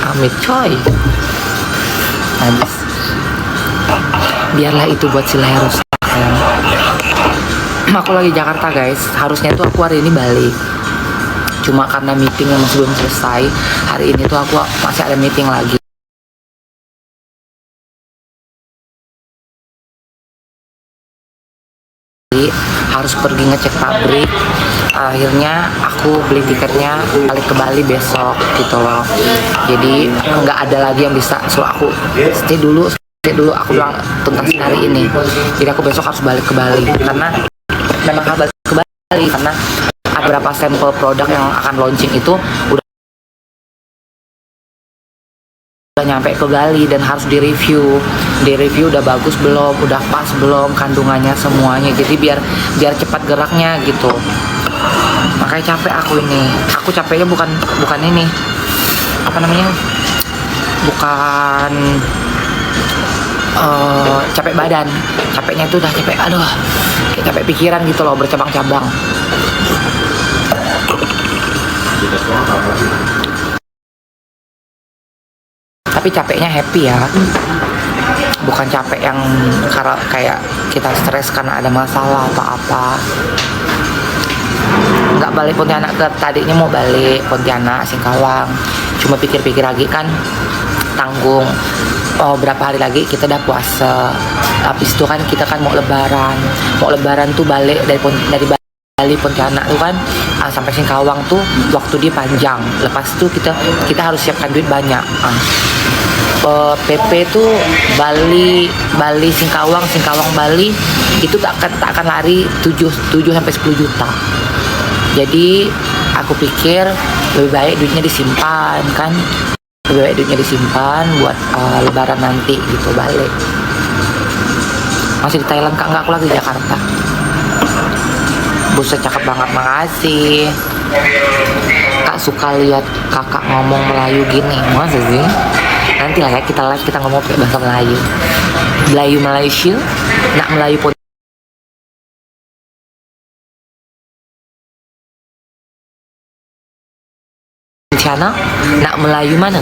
Amit coy. Habis. Biarlah itu buat si leher rusak. Aku lagi Jakarta guys. Harusnya tuh aku hari ini balik. Cuma karena meeting yang masih belum selesai, hari ini tuh aku masih ada meeting lagi. Harus pergi ngecek pabrik. Akhirnya aku beli tiketnya balik ke Bali besok gitu loh. Jadi nggak ada lagi yang bisa suruh aku stay dulu aku bilang tuntasin hari ini. Jadi aku besok harus balik ke Bali karena memang harus balik ke Bali karena ada beberapa sampel produk yang akan launching itu udah nyampe ke Bali dan harus direview udah bagus belum, udah pas belum kandungannya semuanya, jadi biar cepat geraknya gitu. Makanya capek aku capeknya bukan ini apa namanya, bukan capek badan, capeknya itu udah capek, aduh kayak capek pikiran gitu loh, bercabang-cabang. Tapi capeknya happy ya, bukan capek yang karena kayak kita stres karena ada masalah atau apa. Nggak balik Pontianak, tadinya mau balik Pontianak Singkawang, cuma pikir-pikir lagi kan tanggung. Oh, berapa hari lagi kita udah puasa, habis itu kan kita kan mau lebaran tuh balik dari Bali Pontianak tuh kan sampai Singkawang tuh waktu dia panjang. Lepas itu kita harus siapkan duit banyak. PP tuh Bali Singkawang Bali itu tak akan lari 7 sampai 10 juta. Jadi aku pikir lebih baik duitnya disimpan kan. Lebih baik duitnya disimpan buat lebaran nanti gitu balik. Masih di Thailand Kak, enggak, aku lagi di Jakarta. Buset cakep banget, makasih. Kak suka lihat kakak ngomong Melayu gini, masa sih? Nanti lah ya kita live, kita ngomong pakai bahasa Melayu. Melayu Malaysia, nak Melayu Pontianak, nak Melayu mana?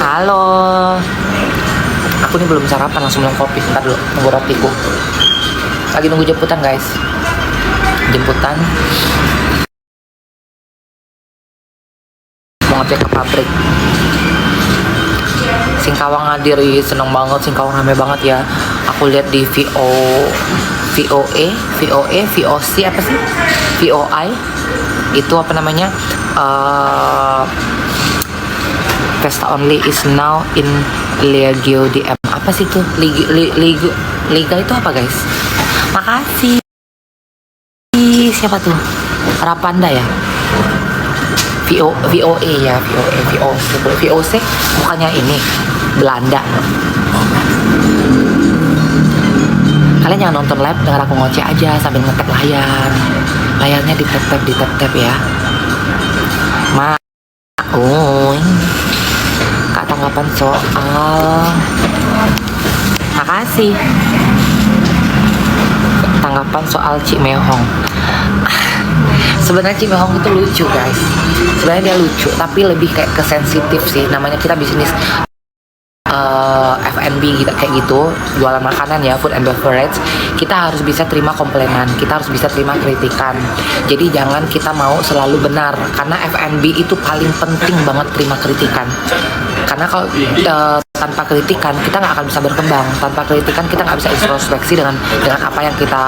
Halo. Aku ini belum sarapan, langsung minum kopi. Bentar dulu, tunggu rotiku. Lagi nunggu jemputan guys. Jemputan. Mau ngecek ke pabrik. Singkawang hadir, seneng banget. Singkawang rame banget ya. Aku lihat di VOC apa sih? VOI itu apa namanya? Pesta Only is now in Liagio DM. Apa sih itu? Liga itu apa guys? Makasih. Siapa tuh? Rapanda ya? VOE ya, VOC bukannya ini Belanda. Kalian jangan nonton live, dengar aku ngoceh aja sambil ngetep layarnya ditep ya. Kak tanggapan soal, makasih. Tanggapan soal Cimehong. Sebenarnya Cimehong itu lucu guys. Sebenarnya dia lucu, tapi lebih kayak ke sensitif sih. Namanya kita bisnis F&B gitu, kayak gitu, jualan makanan ya, food and beverage. Kita harus bisa terima komplainan, kita harus bisa terima kritikan. Jadi jangan kita mau selalu benar, karena F&B itu paling penting banget terima kritikan. Karena kalau tanpa kritikan kita nggak akan bisa berkembang, tanpa kritikan kita nggak bisa introspeksi dengan apa yang kita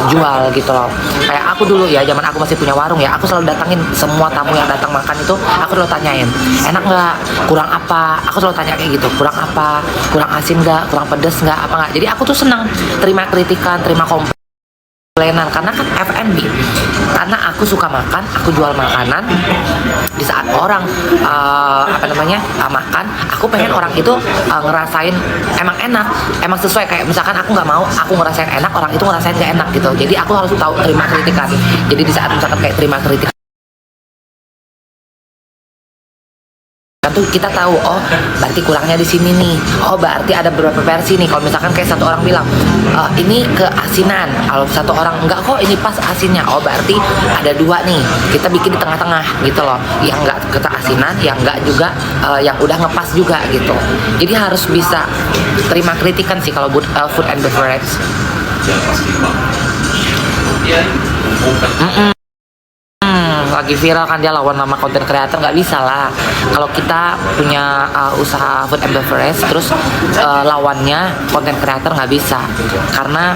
jual gitu loh. Kayak aku dulu ya, zaman aku masih punya warung ya, aku selalu datangin semua tamu yang datang makan itu, aku selalu tanyain enak nggak, kurang apa, aku selalu tanya kayak gitu, kurang apa, kurang asin nggak, kurang pedes nggak, apa nggak. Jadi aku tuh senang terima kritikan, terima komplainan, karena kan F&B, karena aku suka makan, aku jual makanan. Di saat orang makan, aku pengen orang itu ngerasain emang enak, emang sesuai. Kayak misalkan aku nggak mau aku ngerasain enak, orang itu ngerasain nggak enak gitu. Jadi aku harus tahu terima kritikan. Jadi di saat misalkan kayak terima kritikan tuh kita tahu, oh berarti kurangnya di sini nih, oh berarti ada beberapa versi nih. Kalau misalkan kayak satu orang bilang ini keasinan, kalau satu orang enggak kok ini pas asinnya, oh berarti ada dua nih, kita bikin di tengah-tengah gitu loh, yang enggak keasinan, yang enggak juga yang udah ngepas juga gitu. Jadi harus bisa terima kritikan sih kalau food and beverage. Lagi viral kan dia lawan nama konten kreator, nggak bisa lah. Kalau kita punya usaha food and beverage terus lawannya konten kreator nggak bisa, karena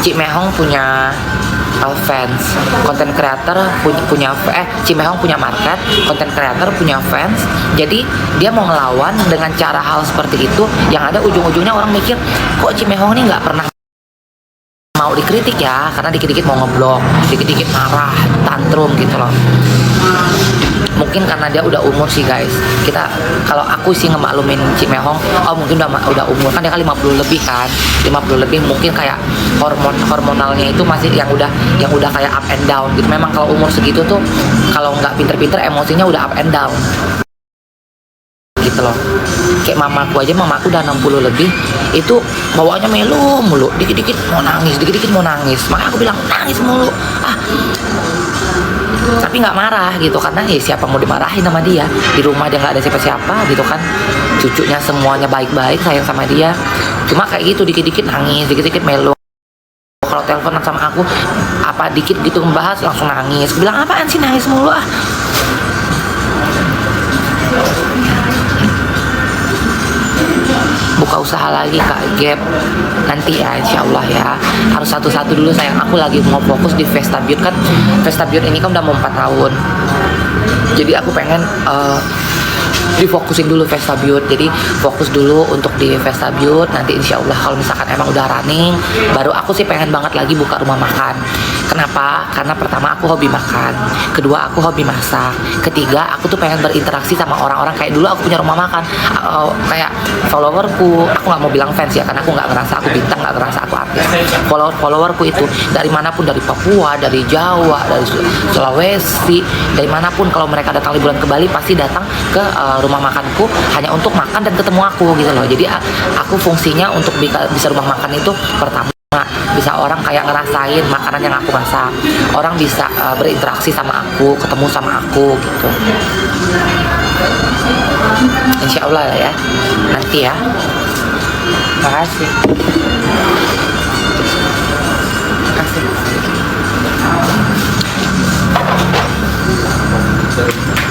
Cik Mehong punya fans, konten kreator punya Cimehong punya market, konten kreator punya fans. Jadi dia mau ngelawan dengan cara hal seperti itu, yang ada ujung-ujungnya orang mikir kok Cimehong ini nggak pernah mau dikritik ya, karena dikit-dikit mau ngeblok, dikit-dikit marah, tantrum gitu loh. Mungkin karena dia udah umur sih guys. Kita, kalau aku sih ngemaklumin Cimehong, oh mungkin udah umur kan, dia kan 50 lebih kan, 50 lebih, mungkin kayak hormonalnya itu masih yang udah kayak up and down gitu. Memang kalau umur segitu tuh kalau nggak pinter-pinter emosinya udah up and down gitu loh. Kayak mamaku udah 60 lebih, itu bawaannya melu mulu, dikit-dikit mau nangis, makanya aku bilang nangis mulu tapi nggak marah gitu, karena ya siapa mau dimarahin sama dia, di rumah dia nggak ada siapa-siapa gitu kan, cucunya semuanya baik-baik sayang sama dia, cuma kayak gitu dikit-dikit nangis, dikit-dikit melu. Kalau teleponan sama aku apa dikit gitu membahas langsung nangis, bilang apaan sih nangis mulu buka usaha lagi Kak Gap nanti ya, insya Allah ya. Harus satu-satu dulu sayang, aku lagi mau fokus di Vesta Beauty kan. Vesta Beauty ini kan udah mau 4 tahun, jadi aku pengen difokusin dulu Vesta Beauty. Jadi fokus dulu untuk di Vesta Beauty, nanti insya Allah kalau misalkan emang udah running, baru aku sih pengen banget lagi buka rumah makan. Kenapa? Karena pertama aku hobi makan, kedua aku hobi masak, ketiga aku tuh pengen berinteraksi sama orang-orang. Kayak dulu aku punya rumah makan, kayak followerku, aku nggak mau bilang fans ya, karena aku nggak ngerasa aku bintang, nggak ngerasa aku artis. Followerku itu dari manapun, dari Papua, dari Jawa, dari Sulawesi, dari manapun, kalau mereka datang liburan ke Bali pasti datang ke rumah makanku hanya untuk makan dan ketemu aku gitu loh. Jadi aku fungsinya untuk bisa rumah makan itu, pertama bisa orang kayak ngerasain makanan yang aku masak, orang bisa berinteraksi sama aku, ketemu sama aku gitu. Insya Allah lah ya, nanti ya. Makasih.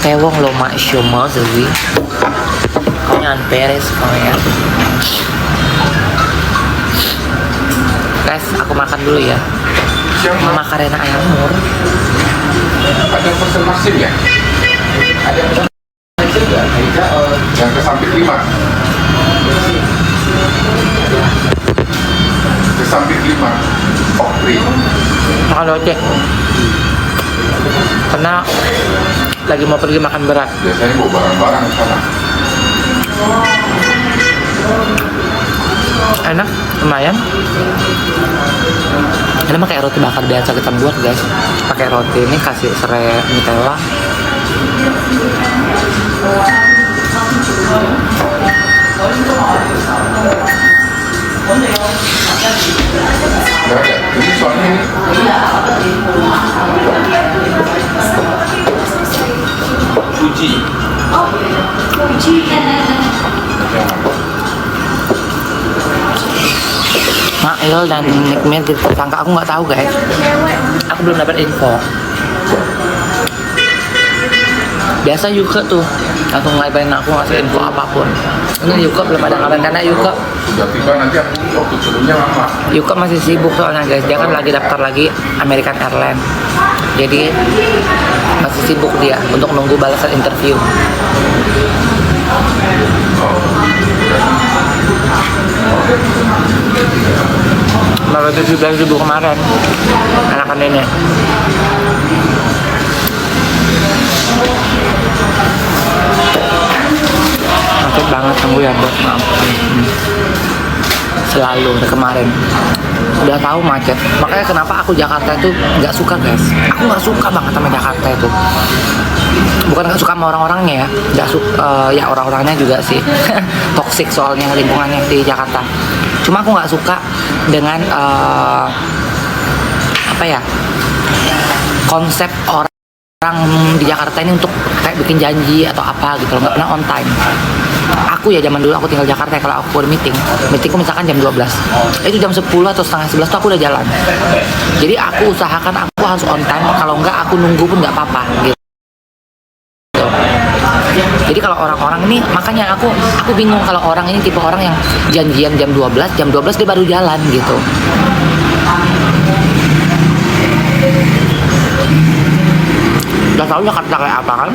Tewong lo mak syoma zewi. Kau jangan beres kau ya. Guys, aku makan dulu ya. Mama Karena ayam mur. Ada pesen mesin ya? Ada mesin ya? Yang kesamping 5. Kesamping 5. Oh, free. Makan ojek. Karena lagi mau pergi makan berat. Biasanya bawa barang-barang ke sana. Enak, lumayan. Ini mah kayak roti bakar biasa kita buat guys. Pakai roti ini kasih serai Nutella. Nggak ada. Jadi soalnya ini Fuji. Mail dan Nikmil gitu tersangka, aku nggak tahu guys, aku belum dapat info. Biasa Yuka tuh langsung ngabarin aku ngasih info apapun. Ini Yuka belum ada ngabarin, karena Yuka Sudah tiba nanti aku waktu turunnya lama. Yuka masih sibuk soalnya guys, dia kan lagi daftar lagi American Airlines, jadi masih sibuk dia untuk nunggu balasan interview. Baru 17.000 kemarin anakan ini. Macet banget, tunggu ya bos, maaf. selalu dari kemarin udah tahu macet. Makanya kenapa aku Jakarta itu nggak suka guys, aku nggak suka banget sama Jakarta itu. Bukan nggak suka sama orang-orangnya ya, nggak suka ya, orang-orangnya juga sih toksik soalnya lingkungannya di Jakarta. Cuma aku nggak suka dengan apa ya, konsep orang di Jakarta ini untuk kayak bikin janji atau apa gitu loh, nggak pernah on time. Aku ya zaman dulu aku tinggal Jakarta ya, kalau aku meetingku misalkan jam 12, itu jam 10 atau setengah 11 tuh aku udah jalan. Jadi aku usahakan aku harus on time, kalau enggak aku nunggu pun nggak apa-apa gitu. Jadi kalau orang-orang ini, makanya aku bingung kalau orang ini tipe orang yang janjian jam 12 dia baru jalan gitu. Udah tahu Jakarta kayak apa kan?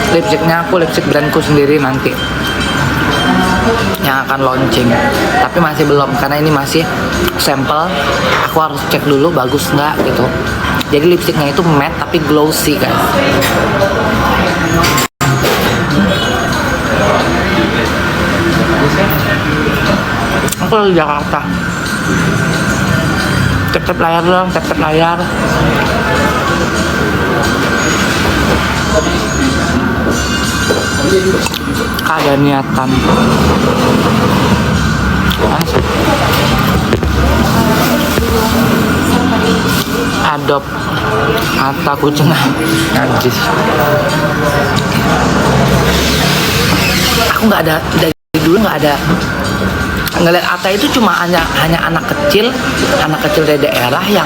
Lipstiknya aku lipstik brandku sendiri nanti yang akan launching, tapi masih belum karena ini masih sampel. Aku harus cek dulu bagus nggak gitu. Jadi lipstiknya itu matte tapi glossy guys. Aku di Jakarta. Tap-tap layar dong, tap-tap layar. Ada niatan. Adop Atta kucing najis. Aku nggak ada, dari dulu nggak ada ngeliat Atta itu, cuma hanya anak kecil dari daerah yang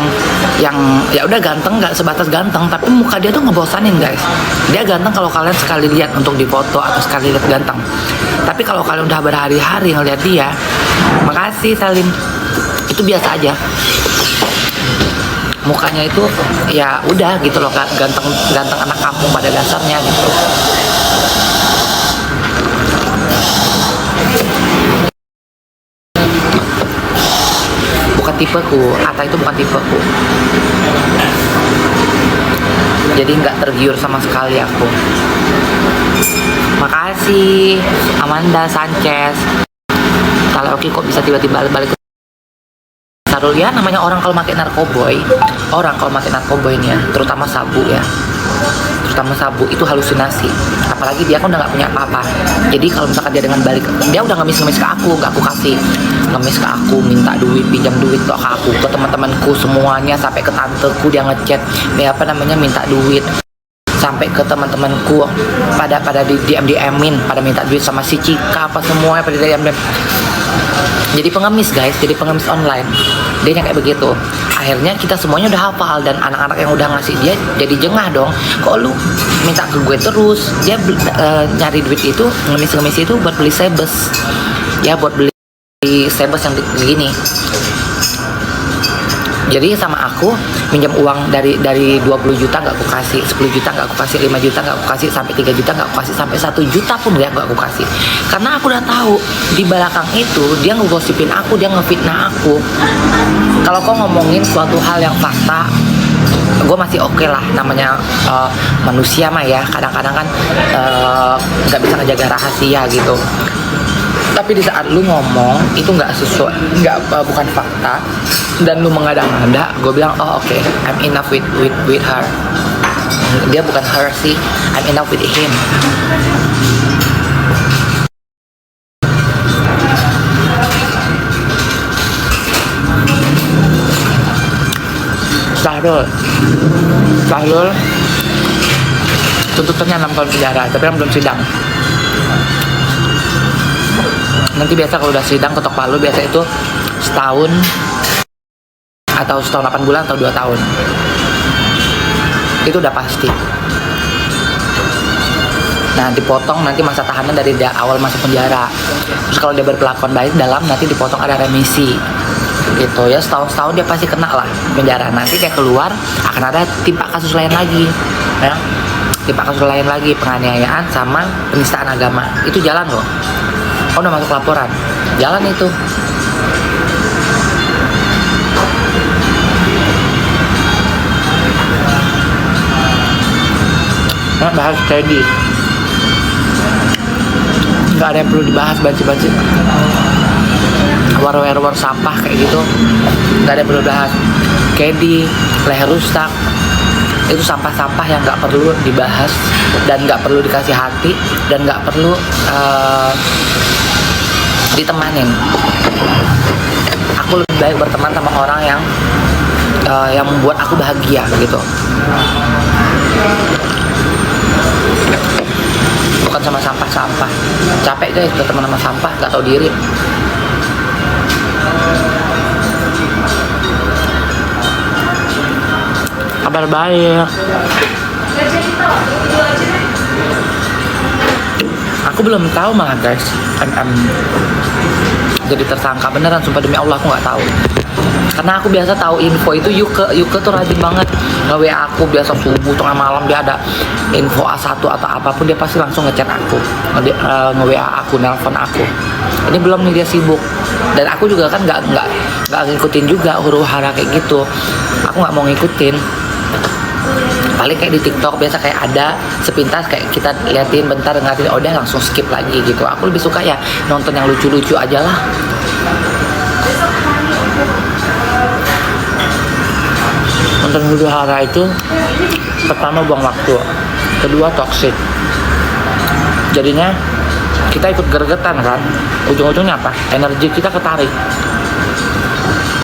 ya udah ganteng, nggak sebatas ganteng, tapi muka dia tuh ngebosanin guys. Dia ganteng kalau kalian sekali lihat untuk difoto atau sekali lihat ganteng, tapi kalau kalian udah berhari-hari ngeliat dia, makasih Salim, itu biasa aja. Mukanya itu ya udah gitu loh, ganteng anak kampung pada dasarnya gitu. Bukan tipeku, Atta itu bukan tipeku. Jadi nggak tergiur sama sekali aku. Makasih Amanda Sanchez. Kalau oke kok bisa tiba-tiba balik ke Sarul ya, namanya orang kalau pakai narkoboy ini ya, terutama sabu itu halusinasi. Apalagi dia kan udah nggak punya apa-apa. Jadi kalau misalkan dia dengan balik, dia udah ngemis ke aku, nggak aku kasih. Ngemis ke aku, minta duit, pinjam duit ke aku, ke teman-temanku semuanya, sampai ke tanteku dia ngechat, minta duit. Sampai ke teman-temanku pada di DM-in, pada minta duit sama si Cika apa semuanya pada DM. Jadi pengemis guys, jadi pengemis online. Dia yang kayak begitu. Akhirnya kita semuanya udah hafal, dan anak-anak yang udah ngasih dia jadi jengah dong. Kok lu minta ke gue terus? Dia nyari duit itu, ngemis itu buat beli sebes. Ya buat beli sebes yang begini. Jadi sama aku minjam uang dari 20 juta nggak aku kasih, 10 juta nggak aku kasih, 5 juta nggak aku kasih, sampai 3 juta nggak aku kasih, sampai 1 juta pun nggak aku kasih. Karena aku udah tahu di belakang itu dia ngegosipin aku, dia ngefitnah aku. Kalau kau ngomongin suatu hal yang fakta, gue masih oke lah, namanya manusia mah ya, kadang-kadang kan nggak bisa ngejaga rahasia gitu. Tapi di saat lu ngomong itu nggak sesuai, bukan fakta, dan lu mengada-ngada, gue bilang oh oke, I'm enough with her. Dia bukan her sih, I'm enough with him. Sahrul tuntutannya 6 tahun penjara, tapi kan belum sidang. Nanti biasa kalau udah sidang ketok palu, biasa itu setahun atau setahun 8 bulan atau 2 tahun. Itu udah pasti. Nah, dipotong nanti masa tahanan dari awal masuk penjara. Terus kalau dia berkelakuan baik dalam, nanti dipotong ada remisi. Gitu ya, setahun dia pasti kena lah penjara. Nanti dia keluar akan ada timpa kasus lain lagi. Ya. Timpa kasus lain lagi, penganiayaan sama penistaan agama. Itu jalan loh. Oh, udah masuk laporan, jalan itu. bahas Teddy. Nggak ada yang perlu dibahas, banci-banci war sampah kayak gitu, nggak ada yang perlu dibahas. Kedi, leher rusak, itu sampah-sampah yang nggak perlu dibahas dan nggak perlu dikasih hati dan nggak perlu ditemanin. Aku lebih baik berteman sama orang yang membuat aku bahagia gitu, bukan sama sampah-sampah. Capek guys berteman sama sampah, nggak tahu diri. Kabar baik. Aku belum tahu malah guys, jadi tersangka beneran, sumpah demi Allah aku nggak tahu. Karena aku biasa tahu info itu Yuke tuh rajin banget nge-WA aku, biasa subuh tengah malam dia ada info A1 atau apapun dia pasti langsung ngechat aku, nge-WA aku, nelpon aku. Ini belum nih dia sibuk, dan aku juga kan nggak ngikutin juga huru-hara kayak gitu. Aku nggak mau ngikutin. Paling kayak di TikTok biasa kayak ada sepintas kayak kita liatin bentar, ngeliatin udah langsung skip lagi gitu. Aku lebih suka ya nonton yang lucu-lucu aja lah. Nonton huru-hara itu pertama buang waktu, kedua toxic. Jadinya kita ikut gergetan kan, ujung-ujungnya apa? Energi kita ketarik.